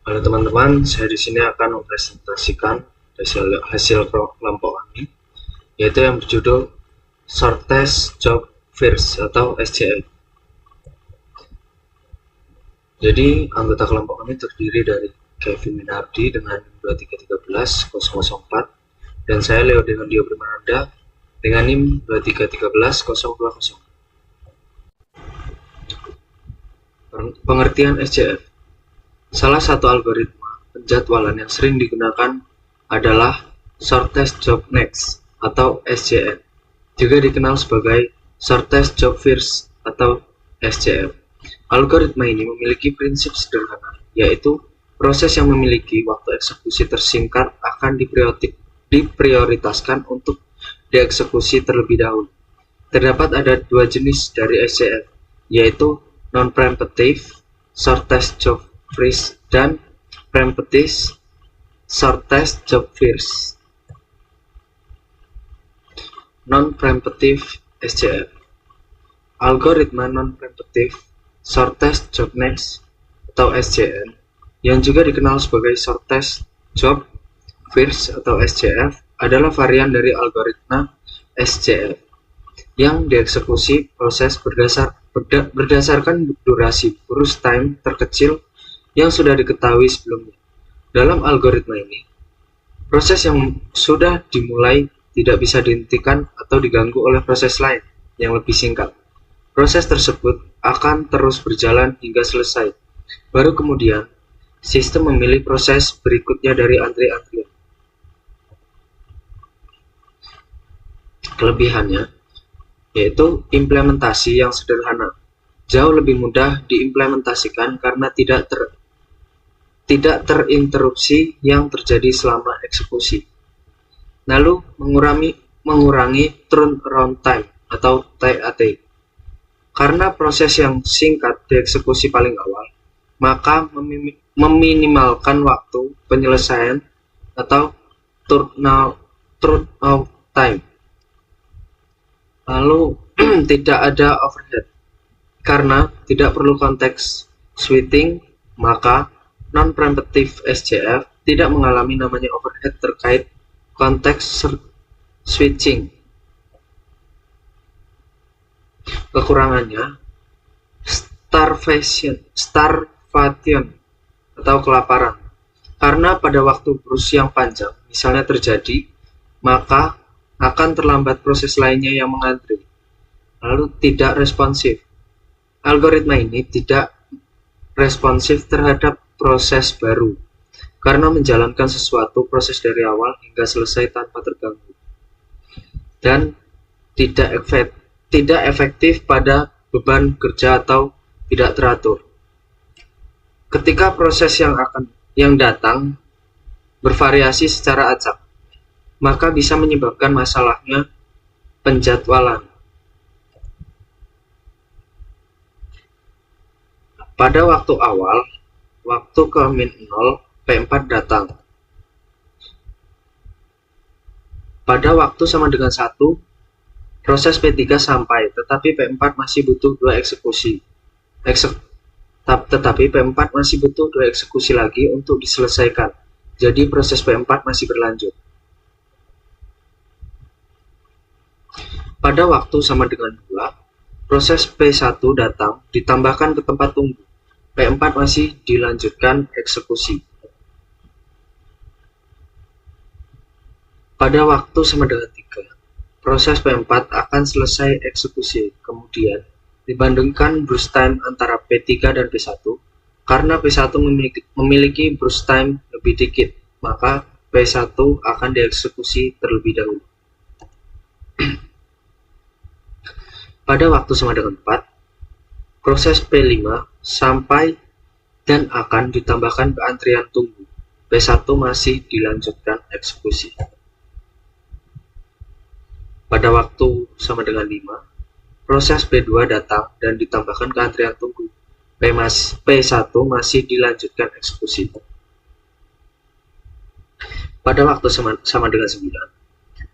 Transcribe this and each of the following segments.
Halo teman-teman, saya di sini akan mempresentasikan hasil kelompok kami, yaitu yang berjudul Shortest Job First atau SJF. Jadi anggota kelompok kami terdiri dari Kevin Minardi dengan 2313004 dan saya Leo dengan Dio Primananda dengan NIM 2313020. Pengertian SJF. Salah satu algoritma penjadwalan yang sering digunakan adalah Shortest Job Next atau SJN, juga dikenal sebagai Shortest Job First atau SJF. Algoritma ini memiliki prinsip sederhana, yaitu proses yang memiliki waktu eksekusi tersingkat akan diprioritaskan untuk dieksekusi terlebih dahulu. Terdapat ada dua jenis dari SJF, yaitu non-preemptive Shortest Job First dan preemptive Shortest Job First. Non-preemptive SJF. Algoritma non-preemptive Shortest Job Next atau SJN yang juga dikenal sebagai Shortest Job First atau SJF adalah varian dari algoritma SJF yang dieksekusi proses berdasarkan durasi burst time terkecil yang sudah diketahui sebelumnya. Dalam algoritma ini, proses yang sudah dimulai tidak bisa dihentikan atau diganggu oleh proses lain yang lebih singkat. Proses tersebut akan terus berjalan hingga selesai. Baru kemudian, sistem memilih proses berikutnya dari antrian. Kelebihannya yaitu implementasi yang sederhana, jauh lebih mudah diimplementasikan karena tidak terinterupsi yang terjadi selama eksekusi. Lalu mengurangi turnaround time atau TAT. Karena proses yang singkat dieksekusi paling awal, maka meminimalkan waktu penyelesaian atau turnaround time. Lalu tidak ada overhead. Karena tidak perlu konteks switching, maka non-preemptive SJF tidak mengalami namanya overhead terkait konteks switching. Kekurangannya, starvation atau kelaparan. Karena pada waktu burst yang panjang misalnya terjadi, maka akan terlambat proses lainnya yang mengantri. Lalu tidak responsif. Algoritma ini tidak responsif terhadap proses baru karena menjalankan sesuatu proses dari awal hingga selesai tanpa terganggu, dan tidak efektif pada beban kerja atau tidak teratur. Ketika proses yang datang bervariasi secara acak, maka bisa menyebabkan masalahnya penjadwalan. Pada waktu awal, waktu ke -0, P4 datang. Pada waktu sama dengan 1, proses P3 sampai, tetapi P4 masih butuh 2 eksekusi. Tetapi P4 masih butuh 2 eksekusi lagi untuk diselesaikan. Jadi proses P4 masih berlanjut. Pada waktu sama dengan 2, proses P1 datang ditambahkan ke tempat tunggu. P4 masih dilanjutkan eksekusi. Pada waktu sama dengan 3, proses P4 akan selesai eksekusi. Kemudian dibandingkan burst time antara P3 dan P1, karena P1 memiliki burst time lebih dikit, maka P1 akan dieksekusi terlebih dahulu. Pada waktu sama dengan 4, proses P5 sampai dan akan ditambahkan ke antrian tunggu. P1 masih dilanjutkan eksekusi. Pada waktu sama dengan 5, proses P2 datang dan ditambahkan ke antrian tunggu. P1 masih dilanjutkan eksekusi. Pada waktu sama dengan 9,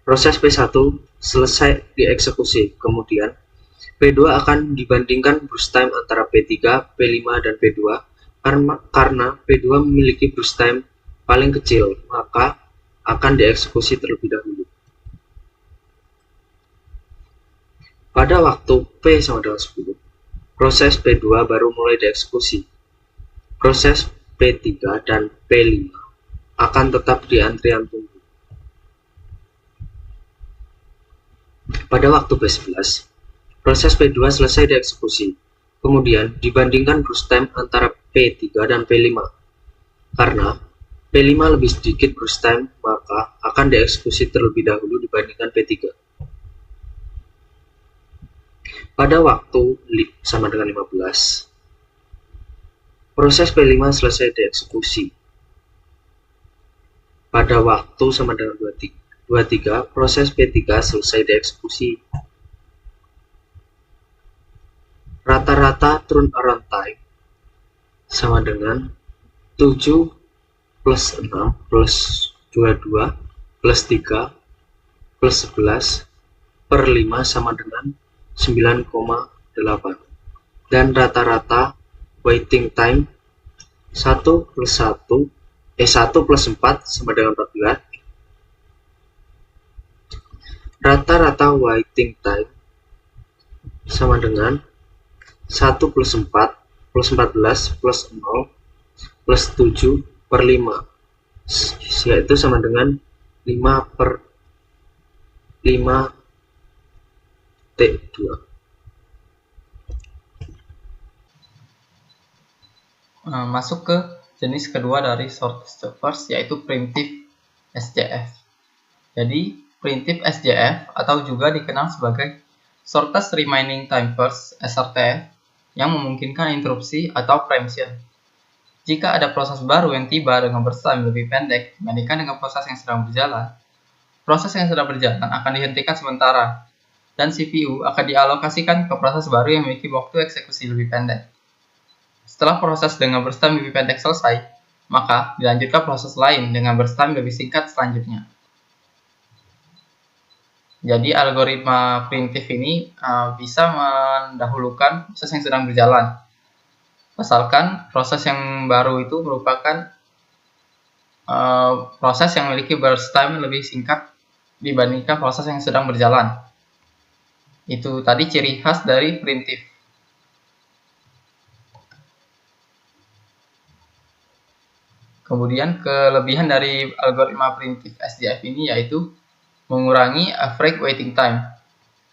proses P1 selesai dieksekusi. Kemudian P2 akan dibandingkan burst time antara P3, P5, dan P2 Karena P2 memiliki burst time paling kecil, maka akan dieksekusi terlebih dahulu. Pada waktu P sama dengan 10, proses P2 baru mulai dieksekusi. Proses P3 dan P5 akan tetap di antrian tunggu. Pada waktu P11, proses P2 selesai dieksekusi. Kemudian dibandingkan burst time antara P3 dan P5. Karena P5 lebih sedikit burst time, maka akan dieksekusi terlebih dahulu dibandingkan P3. Pada waktu sama dengan 15, proses P5 selesai dieksekusi. Pada waktu sama dengan 23, proses P3 selesai dieksekusi. Rata-rata turnaround time sama dengan 7 plus 6 plus 22 plus 3 plus 11 per 5 sama dengan 9,8. Dan rata-rata waiting time 1 plus 4 sama dengan 14. Rata-rata waiting time sama dengan 1 plus 4 plus 14 plus 0 plus 7 per 5, yaitu sama dengan 5 per 5 T2. Masuk ke jenis kedua dari shortest job first, yaitu primitive SJF. Jadi primitive SJF atau juga dikenal sebagai shortest remaining time first (SRTF) yang memungkinkan interupsi atau preemption. Jika ada proses baru yang tiba dengan burst time lebih pendek dibandingkan dengan proses yang sedang berjalan, proses yang sedang berjalan akan dihentikan sementara dan CPU akan dialokasikan ke proses baru yang memiliki waktu eksekusi lebih pendek. Setelah proses dengan burst time lebih pendek selesai, maka dilanjutkan proses lain dengan burst time lebih singkat selanjutnya. Jadi algoritma primitif ini bisa mendahulukan proses yang sedang berjalan. Asalkan proses yang baru itu merupakan proses yang memiliki burst time lebih singkat dibandingkan proses yang sedang berjalan. Itu tadi ciri khas dari primitif. Kemudian kelebihan dari algoritma primitif SJF ini yaitu mengurangi average waiting time.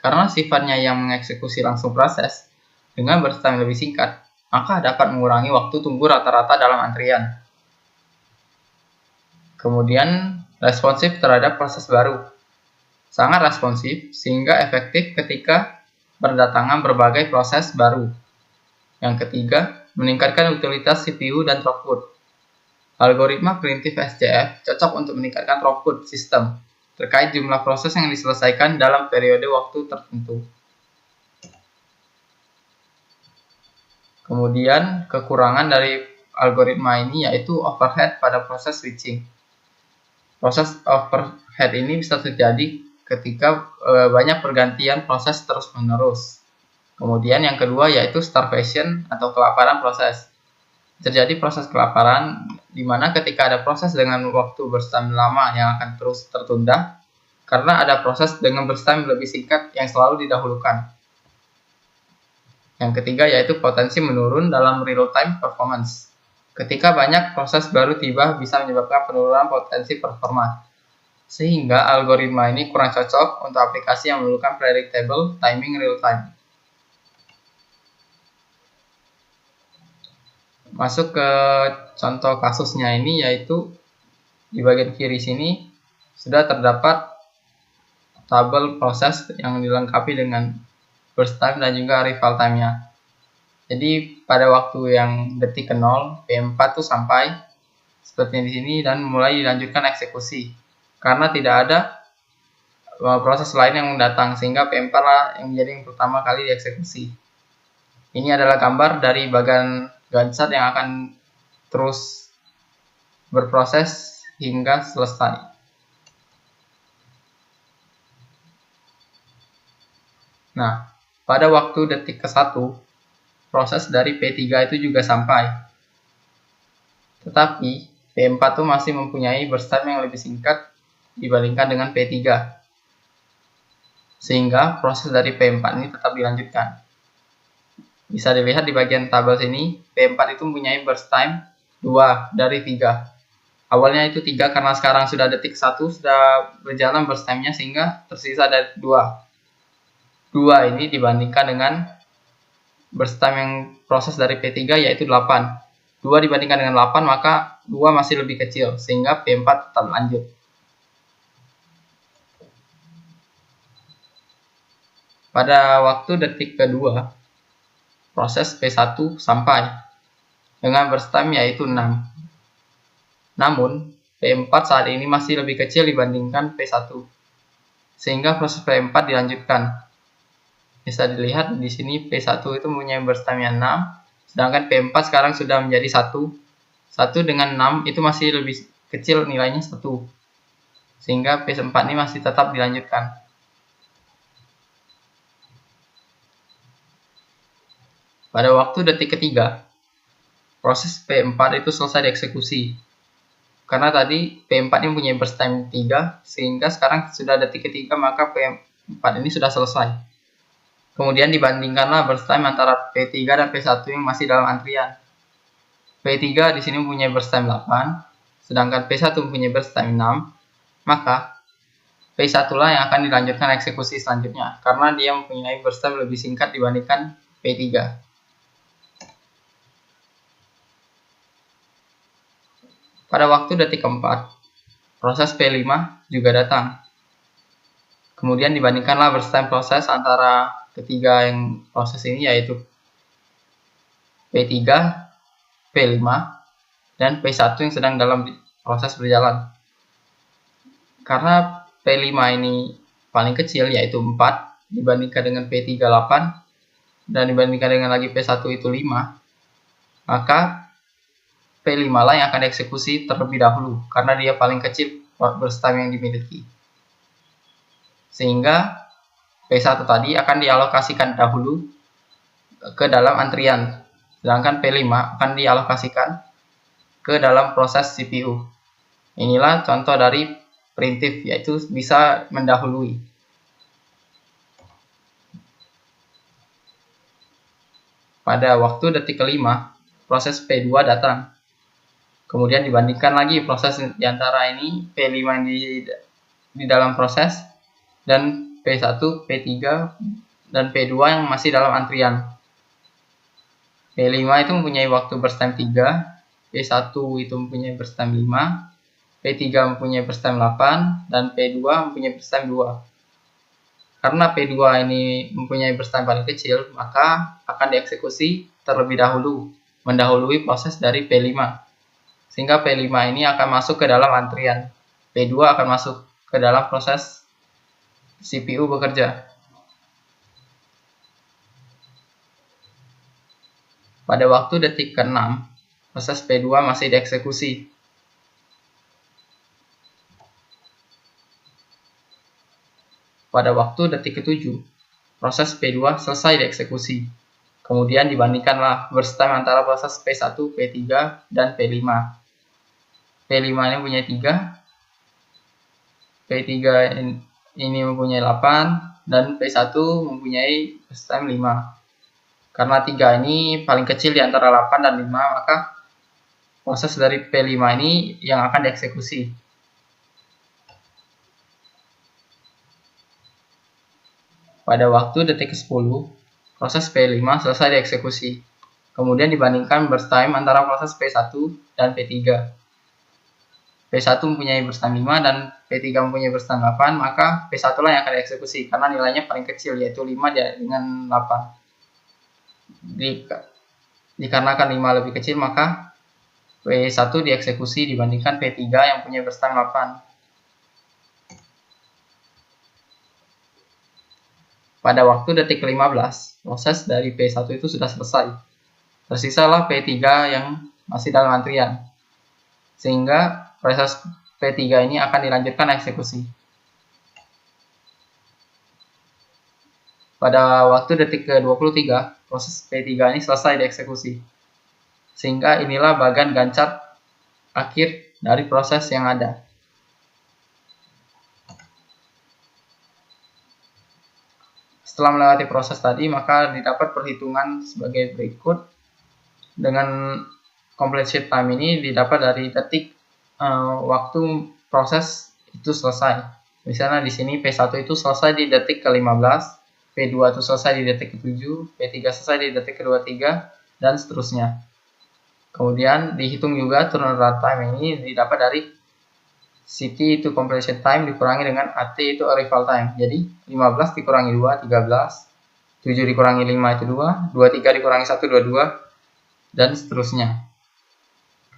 Karena sifatnya yang mengeksekusi langsung proses dengan burst time lebih singkat, maka dapat mengurangi waktu tunggu rata-rata dalam antrian. Kemudian responsif terhadap proses baru. Sangat responsif sehingga efektif ketika berdatangan berbagai proses baru. Yang ketiga, meningkatkan utilitas CPU dan throughput. Algoritma primitif SJF cocok untuk meningkatkan throughput sistem terkait jumlah proses yang diselesaikan dalam periode waktu tertentu. Kemudian, kekurangan dari algoritma ini yaitu overhead pada proses switching. Proses overhead ini bisa terjadi ketika banyak pergantian proses terus-menerus. Kemudian yang kedua yaitu starvation atau kelaparan proses. Terjadi proses kelaparan di mana ketika ada proses dengan waktu burst time lama yang akan terus tertunda karena ada proses dengan burst time lebih singkat yang selalu didahulukan. Yang ketiga yaitu potensi menurun dalam real-time performance. Ketika banyak proses baru tiba bisa menyebabkan penurunan potensi performa. Sehingga algoritma ini kurang cocok untuk aplikasi yang memerlukan predictable timing real-time. Masuk ke contoh kasusnya ini yaitu di bagian kiri sini sudah terdapat tabel proses yang dilengkapi dengan burst time dan juga arrival time-nya. Jadi pada waktu yang detik ke 0, P4 tuh sampai seperti di sini dan mulai dilanjutkan eksekusi. Karena tidak ada proses lain yang datang sehingga P4 lah yang menjadi yang pertama kali dieksekusi. Ini adalah gambar dari bagian Gantt chart yang akan terus berproses hingga selesai. Nah, pada waktu detik ke 1, proses dari P3 itu juga sampai. Tetapi P4 tuh masih mempunyai burst time yang lebih singkat dibandingkan dengan P3. Sehingga proses dari P4 ini tetap dilanjutkan. Bisa dilihat di bagian tabel sini, P4 itu mempunyai burst time 2 dari 3. Awalnya itu 3 karena sekarang sudah detik 1 sudah berjalan burst time-nya sehingga tersisa dari 2. 2 ini dibandingkan dengan burst time yang proses dari P3 yaitu 8. 2 dibandingkan dengan 8 maka 2 masih lebih kecil sehingga P4 tetap lanjut. Pada waktu detik kedua, proses P1 sampai dengan burst time yaitu 6. Namun, P4 saat ini masih lebih kecil dibandingkan P1, sehingga proses P4 dilanjutkan. Bisa dilihat di sini P1 itu mempunyai burst time yang 6, sedangkan P4 sekarang sudah menjadi 1. 1 dengan 6 itu masih lebih kecil nilainya 1, sehingga P4 ini masih tetap dilanjutkan. Pada waktu detik ketiga, proses P4 itu selesai dieksekusi. Karena tadi P4 ini mempunyai burst time 3, sehingga sekarang sudah detik ketiga maka P4 ini sudah selesai. Kemudian dibandingkanlah burst time antara P3 dan P1 yang masih dalam antrian. P3 di sini mempunyai burst time 8, sedangkan P1 mempunyai burst time 6, maka P1 lah yang akan dilanjutkan eksekusi selanjutnya, karena dia mempunyai burst time lebih singkat dibandingkan P3. Pada waktu detik keempat, proses P5 juga datang. Kemudian dibandingkanlah burst time proses antara ketiga yang proses ini yaitu P3, P5, dan P1 yang sedang dalam proses berjalan. Karena P5 ini paling kecil yaitu 4 dibandingkan dengan P3 8 dan dibandingkan dengan lagi P1 itu 5, maka P5 lah yang akan dieksekusi terlebih dahulu karena dia paling kecil burst time yang dimiliki. Sehingga P1 tadi akan dialokasikan dahulu ke dalam antrian, sedangkan P5 akan dialokasikan ke dalam proses CPU. Inilah contoh dari preemptive, yaitu bisa mendahului. Pada waktu detik kelima, proses P2 datang. Kemudian dibandingkan lagi proses di antara ini P5 yang di dalam proses dan P1, P3, dan P2 yang masih dalam antrian. P5 itu mempunyai waktu burst time 3, P1 itu mempunyai burst time 5, P3 mempunyai burst time 8, dan P2 mempunyai burst time 2. Karena P2 ini mempunyai burst time paling kecil, maka akan dieksekusi terlebih dahulu, mendahului proses dari P5. Sehingga P5 ini akan masuk ke dalam antrian. P2 akan masuk ke dalam proses CPU bekerja. Pada waktu detik ke-6, proses P2 masih dieksekusi. Pada waktu detik ke-7, proses P2 selesai dieksekusi. Kemudian dibandingkanlah burst time antara proses P1, P3, dan P5. P5 ini mempunyai 3, P3 ini mempunyai 8, dan P1 mempunyai burst time 5. Karena 3 ini paling kecil di antara 8 dan 5, maka proses dari P5 ini yang akan dieksekusi. Pada waktu detik ke-10, proses P5 selesai dieksekusi. Kemudian dibandingkan burst time antara proses P1 dan P3. P1 mempunyai burst time 5 dan P3 mempunyai burst time 8, maka P1 lah yang akan dieksekusi karena nilainya paling kecil yaitu 5 dengan 8. Dikarenakan 5 lebih kecil, maka P1 dieksekusi dibandingkan P3 yang punya burst time 8. Pada waktu detik ke-15, proses dari P1 itu sudah selesai. Tersisalah P3 yang masih dalam antrian. Sehingga proses P3 ini akan dilanjutkan eksekusi. Pada waktu detik ke-23, proses P3 ini selesai dieksekusi. Sehingga inilah bagan gancat akhir dari proses yang ada. Setelah melewati proses tadi, maka didapat perhitungan sebagai berikut. Dengan completion time ini didapat dari detik waktu proses itu selesai. Misalnya di sini P1 itu selesai di detik ke-15, P2 itu selesai di detik ke-7, P3 selesai di detik ke-23, dan seterusnya. Kemudian dihitung juga turnaround time ini didapat dari CT itu completion time dikurangi dengan AT itu arrival time. Jadi 15 dikurangi 2, 13, 7 dikurangi 5 itu 2, 23 dikurangi 1, 22, dan seterusnya.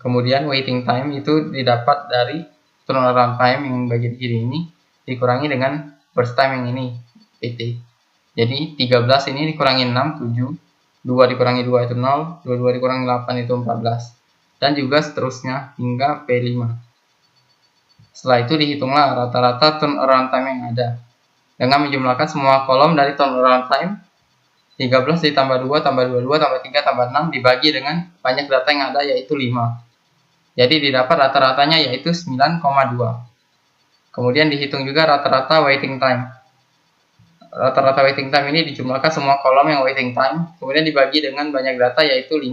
Kemudian waiting time itu didapat dari turnaround time yang bagian kiri ini dikurangi dengan burst time yang ini, PT. Jadi 13 ini dikurangi 6, 7, 2 dikurangi 2 itu 0, 22 dikurangi 8 itu 14, dan juga seterusnya hingga P5. Setelah itu dihitunglah rata-rata turnaround time yang ada dengan menjumlahkan semua kolom dari turnaround time. 13 ditambah 2 tambah 22 tambah 3 tambah 6 dibagi dengan banyak data yang ada yaitu 5. Jadi didapat rata-ratanya yaitu 9,2. Kemudian dihitung juga rata-rata waiting time. Rata-rata waiting time ini dijumlahkan semua kolom yang waiting time, kemudian dibagi dengan banyak data yaitu 5.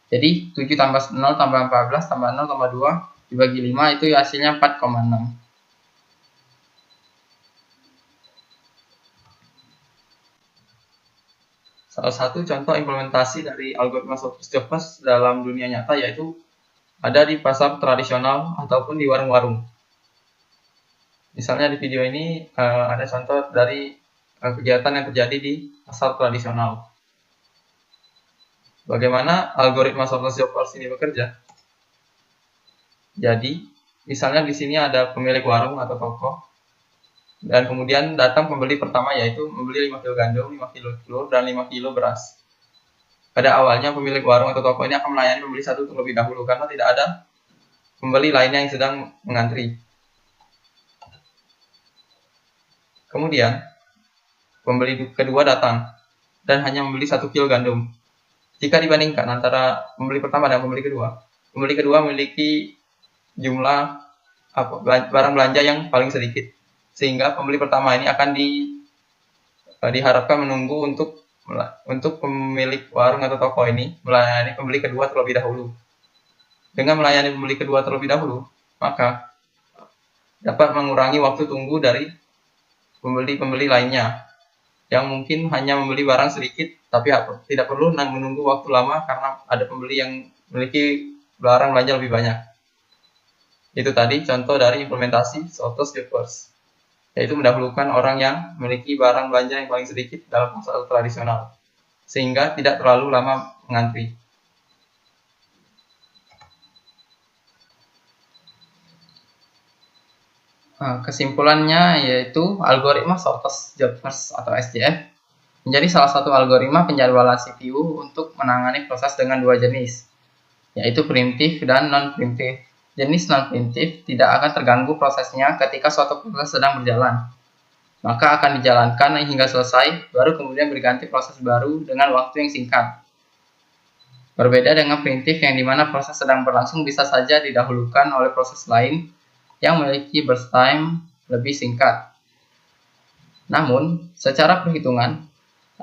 Jadi 7 tambah 0 tambah 14 tambah 0 tambah 2 dibagi 5 itu hasilnya 4,6. Salah satu contoh implementasi dari algoritma shortest job first dalam dunia nyata yaitu ada di pasar tradisional ataupun di warung-warung. Misalnya di video ini ada contoh dari kegiatan yang terjadi di pasar tradisional. Bagaimana algoritma shortest job first ini bekerja? Jadi, misalnya di sini ada pemilik warung atau toko, dan kemudian datang pembeli pertama yaitu membeli 5 kg gandum, 5 kg telur, dan 5 kg beras. Pada awalnya pemilik warung atau toko ini akan melayani pembeli satu terlebih dahulu karena tidak ada pembeli lainnya yang sedang mengantri. Kemudian, pembeli kedua datang dan hanya membeli 1 kg gandum. Jika dibandingkan antara pembeli pertama dan pembeli kedua memiliki jumlah barang belanja yang paling sedikit, sehingga pembeli pertama ini akan diharapkan menunggu untuk pemilik warung atau toko ini melayani pembeli kedua terlebih dahulu. Dengan melayani pembeli kedua terlebih dahulu, maka dapat mengurangi waktu tunggu dari pembeli-pembeli lainnya yang mungkin hanya membeli barang sedikit, tapi tidak perlu menunggu waktu lama karena ada pembeli yang memiliki barang belanja lebih banyak. Itu tadi contoh dari implementasi shortest job first, yaitu mendahulukan orang yang memiliki barang belanja yang paling sedikit dalam pasar tradisional, sehingga tidak terlalu lama mengantri. Kesimpulannya yaitu algoritma shortest job first atau SJF menjadi salah satu algoritma penjadwalan CPU untuk menangani proses dengan dua jenis, yaitu preemptive dan non-preemptive. Jenis non-preemptive tidak akan terganggu prosesnya ketika suatu proses sedang berjalan, maka akan dijalankan hingga selesai, baru kemudian berganti proses baru dengan waktu yang singkat. Berbeda dengan preemptive yang dimana proses sedang berlangsung bisa saja didahulukan oleh proses lain yang memiliki burst time lebih singkat. Namun, secara perhitungan,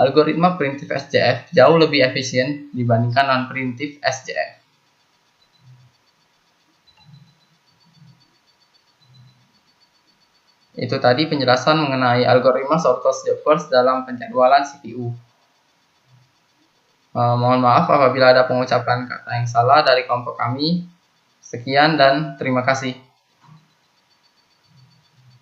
algoritma preemptive SJF jauh lebih efisien dibandingkan non-preemptive SJF. Itu tadi penjelasan mengenai algoritma shortest job first dalam penjadwalan CPU. Mohon maaf apabila ada pengucapan kata yang salah dari kelompok kami. Sekian dan terima kasih.